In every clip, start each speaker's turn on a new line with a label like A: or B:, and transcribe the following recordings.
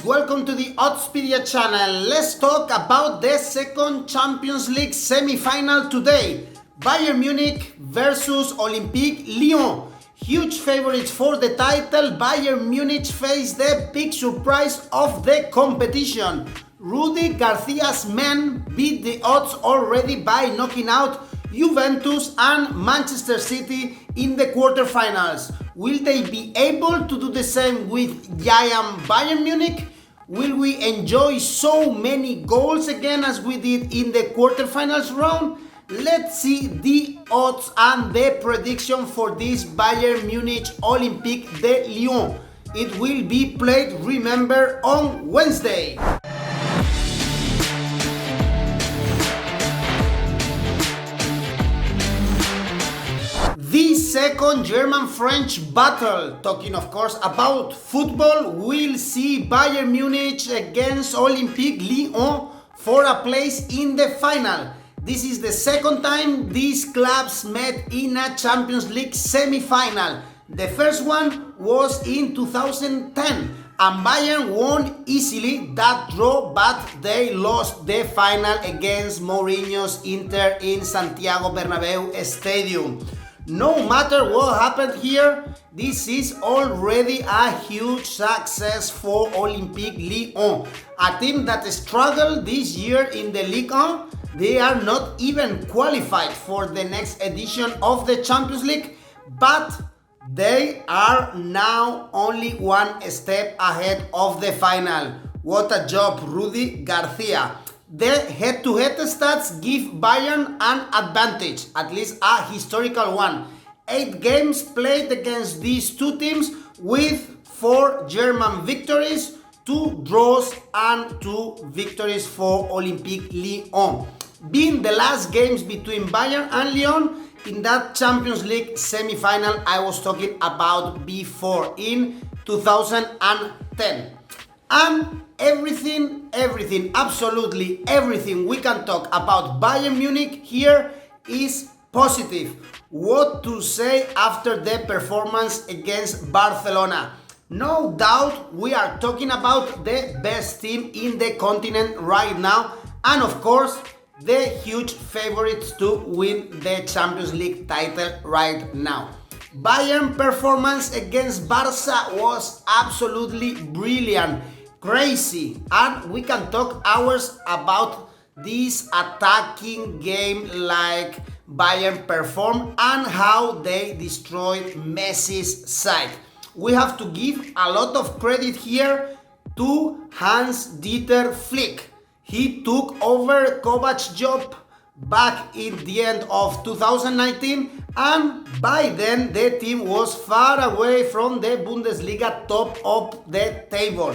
A: welcome to the Oddspedia channel. Let's talk about the second Champions League semi-final today. Bayern Munich versus Olympique Lyon. Huge favorites for the title. Bayern Munich face the big surprise of the competition. Rudy Garcia's men beat the odds already by knocking out Juventus and Manchester City in the quarterfinals. Will they be able to do the same with giant Bayern Munich? Will we enjoy so many goals again as we did in the quarterfinals round? Let's see the odds and the prediction for this Bayern Munich Olympique de Lyon. It will be played, remember, on Wednesday. The second German-French battle, talking of course about football, will see Bayern Munich against Olympique Lyon for a place in the final. This is the second time these clubs met in a Champions League semi-final. The first one was in 2010 and Bayern won easily that draw, but they lost the final against Mourinho's Inter in Santiago Bernabeu Stadium. No matter what happened here, this is already a huge success for Olympique Lyon, a team that struggled this year in the Ligue 1. They are not even qualified for the next edition of the Champions League, but they are now only one step ahead of the final. What a job, Rudy Garcia. The head-to-head stats give Bayern an advantage, at least a historical one. 8 games played against these two teams with 4 German victories, 2 draws and 2 victories for Olympique Lyon. Being the last games between Bayern and Lyon in that Champions League semi-final I was talking about before in 2010. And everything, absolutely everything we can talk about Bayern Munich here is positive. What to say after the performance against Barcelona? No doubt we are talking about the best team in the continent right now, and of course the huge favorites to win the Champions League title right now. Bayern performance against Barca was absolutely brilliant, crazy, and we can talk hours about this attacking game like Bayern performed and how they destroyed Messi's side. We have to give a lot of credit here to Hans-Dieter Flick. He took over Kovac's job back in the end of 2019, and by then the team was far away from the Bundesliga top of the table.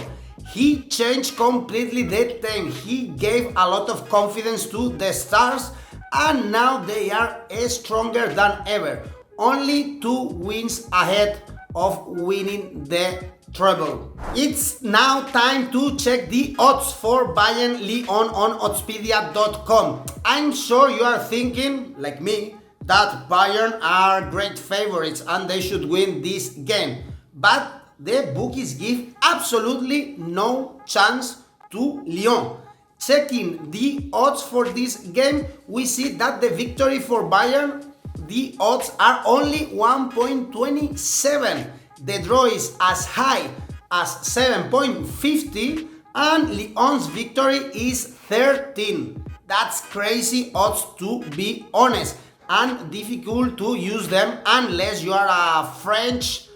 A: He changed completely the team. He gave a lot of confidence to the stars, and now they are stronger than ever. Only 2 wins ahead of winning the treble. It's now time to check the odds for Bayern Lyon on oddspedia.com. I'm sure you are thinking, like me, that Bayern are great favorites and they should win this game. But the bookies give absolutely no chance to Lyon. Checking the odds for this game, we see that the victory for Bayern, the odds are only 1.27. The draw is as high as 7.50 and Lyon's victory is 13. That's crazy odds, to be honest, and difficult to use them unless you are a French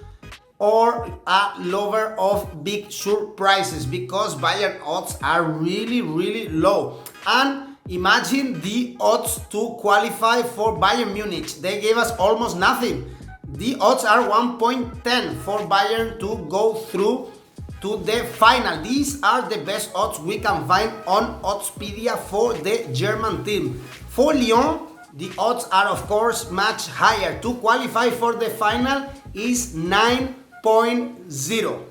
A: or a lover of big surprises, because Bayern odds are really low. And imagine the odds to qualify for Bayern Munich. They gave us almost nothing. The odds are 1.10 for Bayern to go through to the final. These are the best odds we can find on Oddspedia for the German team. For Lyon, the odds are of course much higher. To qualify for the final is 9.0.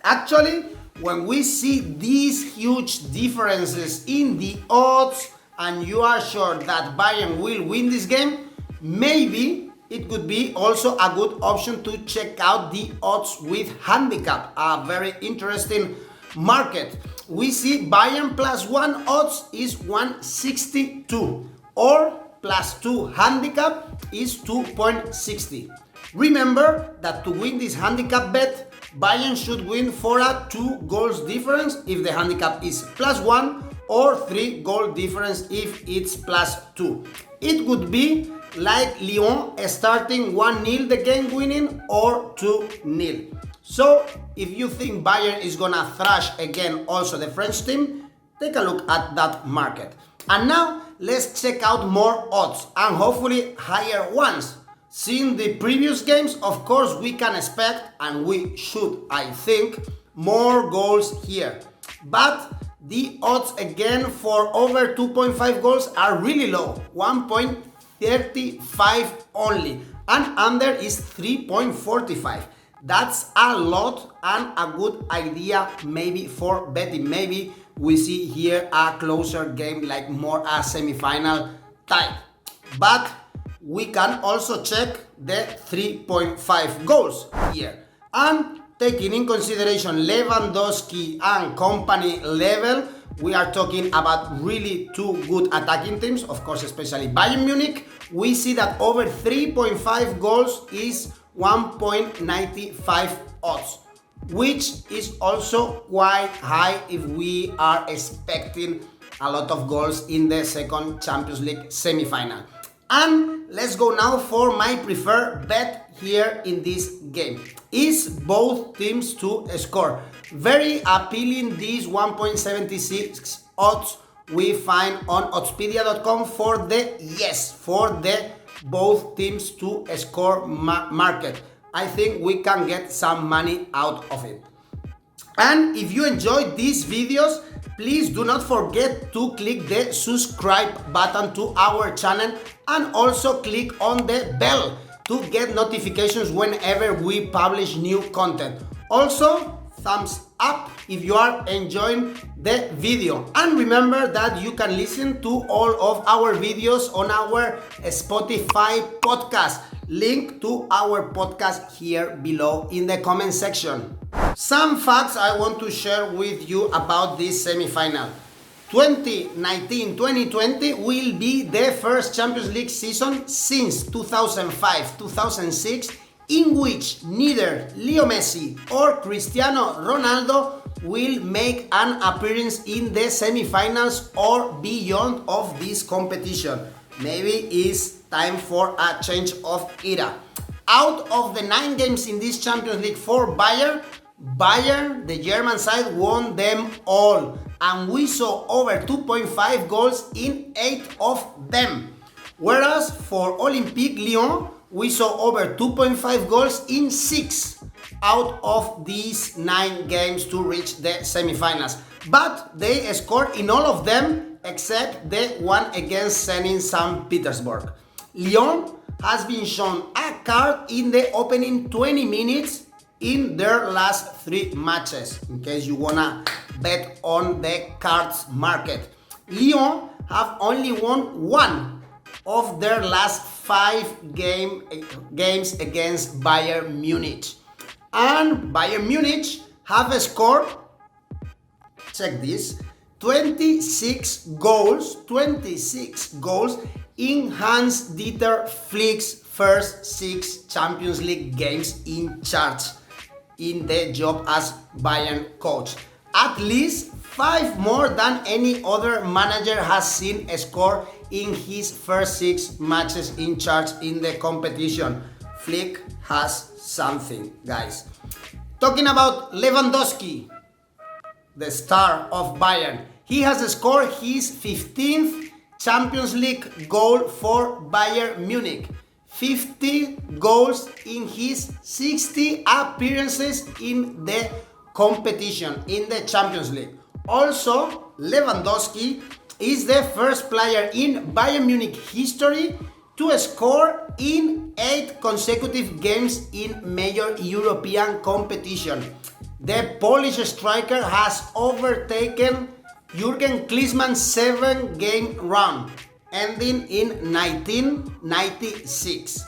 A: Actually, when we see these huge differences in the odds and you are sure that Bayern will win this game, maybe it could be also a good option to check out the odds with handicap, a very interesting market. We see Bayern +1 odds is 162 or +2 handicap is 2.60. Remember that to win this handicap bet, Bayern should win for a 2 goals difference if the handicap is +1 or 3 goal difference if it's +2. It would be like Lyon starting 1-0 the game winning or 2-0. So if you think Bayern is gonna thrash again also the French team, take a look at that market. And now let's check out more odds and hopefully higher ones. Seeing the previous games, of course we can expect, and we should, I think, more goals here. But the odds again for over 2.5 goals are really low, 1.35 only, and under is 3.45. That's a lot and a good idea maybe for betting. Maybe we see here a closer game, like more a semi-final type. But we can also check the 3.5 goals here. And taking in consideration Lewandowski and company level, we are talking about really two good attacking teams, of course, especially Bayern Munich. We see that over 3.5 goals is 1.95 odds, which is also quite high if we are expecting a lot of goals in the second Champions League semi-final. And let's go now for my preferred bet here in this game. Is both teams to score. Very appealing, these 1.76 odds we find on oddspedia.com for the both teams to score market. I think we can get some money out of it. And if you enjoyed these videos, please do not forget to click the subscribe button to our channel and also click on the bell to get notifications whenever we publish new content. Also, thumbs up if you are enjoying the video. And remember that you can listen to all of our videos on our Spotify podcast. Link to our podcast here below in the comment section. Some facts I want to share with you about this semi-final. 2019-2020 will be the first Champions League season since 2005-2006 in which neither Leo Messi or Cristiano Ronaldo will make an appearance in the semi-finals or beyond of this competition. Maybe it's time for a change of era. Out of the 9 games in this Champions League for Bayern, the German side, won them all, and we saw over 2.5 goals in 8 of them. Whereas for Olympique Lyon, we saw over 2.5 goals in 6 out of these 9 games to reach the semi-finals. But they scored in all of them except the one against Zenit St. Petersburg. Lyon has been shown a card in the opening 20 minutes in their last 3 matches, in case you wanna bet on the cards market. Lyon have only won 1 of their last 5 games against Bayern Munich. And Bayern Munich have scored, check this, 26 goals in Hans-Dieter Flick's first 6 Champions League games in charge in the job as Bayern coach. At least 5 more than any other manager has seen score in his first 6 matches in charge in the competition. Flick has something, guys. Talking about Lewandowski, the star of Bayern, he has scored his 15th Champions League goal for Bayern Munich. 50 goals in his 60 appearances in the competition, in the Champions League. Also, Lewandowski is the first player in Bayern Munich history to score in 8 consecutive games in major European competition. The Polish striker has overtaken Jurgen Klinsmann's 7-game run, ending in 1996.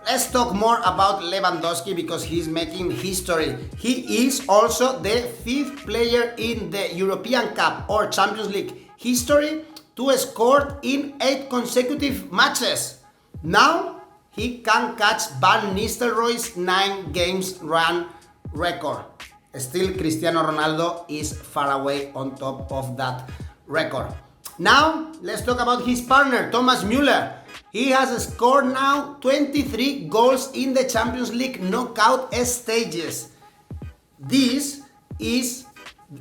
A: Let's talk more about Lewandowski because he's making history. He is also the 5th player in the European Cup or Champions League history to score in 8 consecutive matches. Now he can catch Van Nistelrooy's 9 games run record. Still, Cristiano Ronaldo is far away on top of that record. Now, let's talk about his partner, Thomas Müller. He has scored now 23 goals in the Champions League knockout stages. This is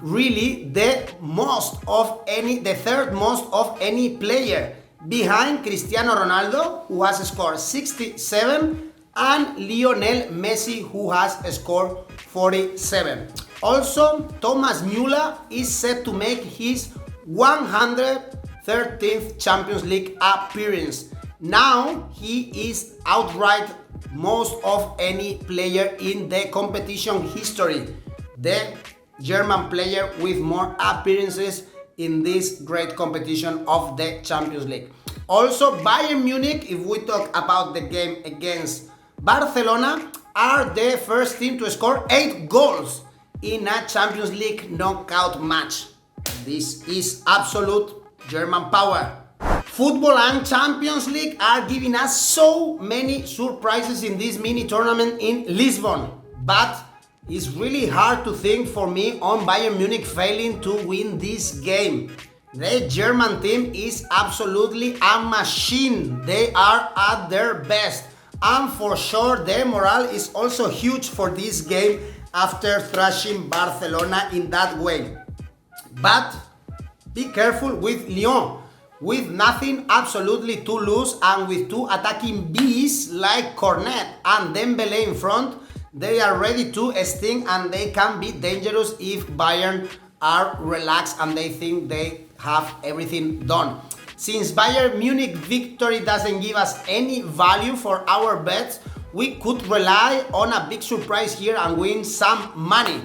A: really the third most of any player, behind Cristiano Ronaldo, who has scored 67, and Lionel Messi, who has scored 47. Also, Thomas Müller is set to make his 113th Champions League appearance. Now he is outright most of any player in the competition history, the German player with more appearances in this great competition of the Champions League. Also, Bayern Munich, if we talk about the game against Barcelona, are the first team to score 8 goals in a Champions League knockout match. This is absolute German power. Football and Champions League are giving us so many surprises in this mini tournament in Lisbon. But it's really hard to think for me on Bayern Munich failing to win this game. The German team is absolutely a machine. They are at their best. And for sure, their morale is also huge for this game after thrashing Barcelona in that way. But be careful with Lyon. With nothing absolutely to lose and with 2 attacking beasts like Cornet and Dembele in front, they are ready to sting and they can be dangerous if Bayern are relaxed and they think they have everything done. Since Bayern Munich victory doesn't give us any value for our bets, we could rely on a big surprise here and win some money.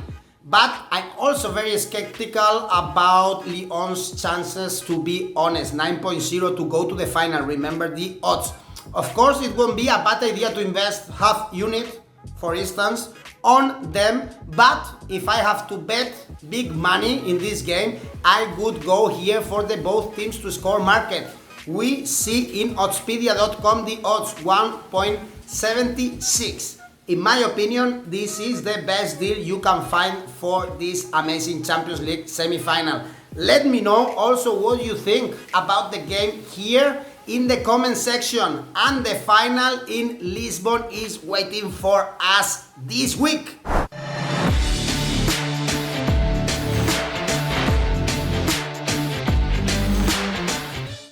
A: But I'm also very skeptical about Lyon's chances, to be honest. 9.0 to go to the final. Remember the odds. Of course, it won't be a bad idea to invest half unit, for instance, on them. But if I have to bet big money in this game, I would go here for the both teams to score market. We see in oddspedia.com the odds 1.76. In my opinion, this is the best deal you can find for this amazing Champions League semi-final. Let me know also what you think about the game here in the comment section. And the final in Lisbon is waiting for us this week.